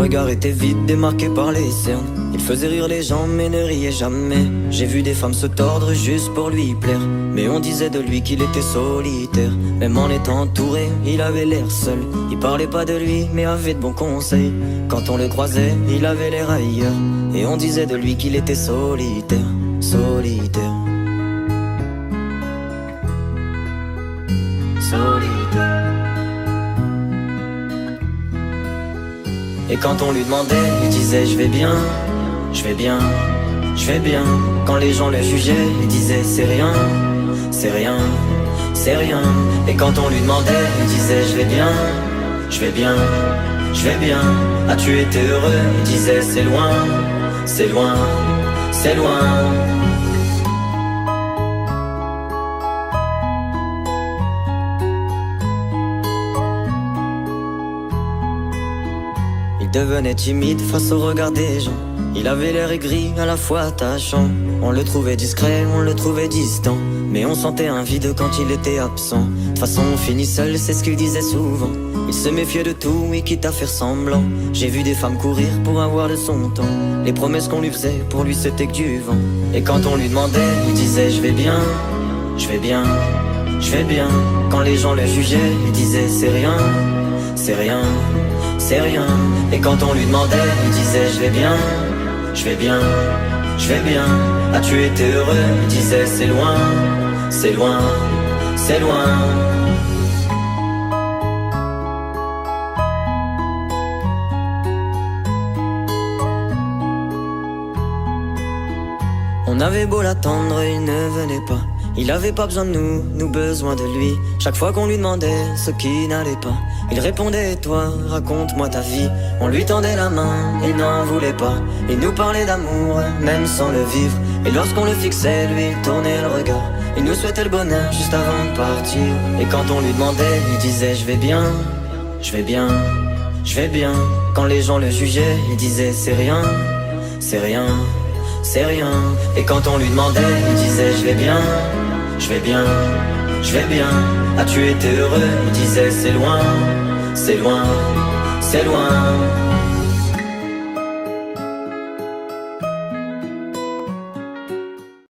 regard était vide, démarqué par les cernes. Il faisait rire les gens mais ne riait jamais. J'ai vu des femmes se tordre juste pour lui plaire, mais on disait de lui qu'il était solitaire. Même en étant entouré, il avait l'air seul. Il parlait pas de lui mais avait de bons conseils. Quand on le croisait, il avait l'air ailleurs, et on disait de lui qu'il était solitaire. Solitaire. Solitaire. Et quand on lui demandait, il disait je vais bien, je vais bien, je vais bien. Quand les gens le jugeaient, il disait c'est rien, c'est rien, c'est rien. Et quand on lui demandait, il disait je vais bien, je vais bien, je vais bien. As-tu été heureux? Il disait c'est loin, c'est loin, c'est loin. Il devenait timide face au regard des gens. Il avait l'air aigri, à la fois attachant. On le trouvait discret, on le trouvait distant, mais on sentait un vide quand il était absent. De toute façon on finit seul, c'est ce qu'il disait souvent. Il se méfiait de tout et quitte à faire semblant. J'ai vu des femmes courir pour avoir de son temps. Les promesses qu'on lui faisait, pour lui c'était que du vent. Et quand on lui demandait, il disait je vais bien, je vais bien, je vais bien. Quand les gens le jugeaient, il disait c'est rien, c'est rien, c'est rien. Et quand on lui demandait, il disait je vais bien, je vais bien, je vais bien. As-tu été heureux? Il disait c'est loin, c'est loin, c'est loin. On avait beau l'attendre, il ne venait pas. Il avait pas besoin de nous, nous besoin de lui. Chaque fois qu'on lui demandait ce qui n'allait pas, il répondait toi, raconte-moi ta vie. On lui tendait la main, il n'en voulait pas. Il nous parlait d'amour, même sans le vivre. Et lorsqu'on le fixait, lui il tournait le regard. Il nous souhaitait le bonheur juste avant de partir. Et quand on lui demandait, il disait je vais bien, je vais bien, je vais bien. Quand les gens le jugeaient, il disait c'est rien, c'est rien, c'est rien. Et quand on lui demandait, il disait je vais bien, je vais bien, je vais bien. As-tu été heureux? Il disait c'est loin, c'est loin, c'est loin.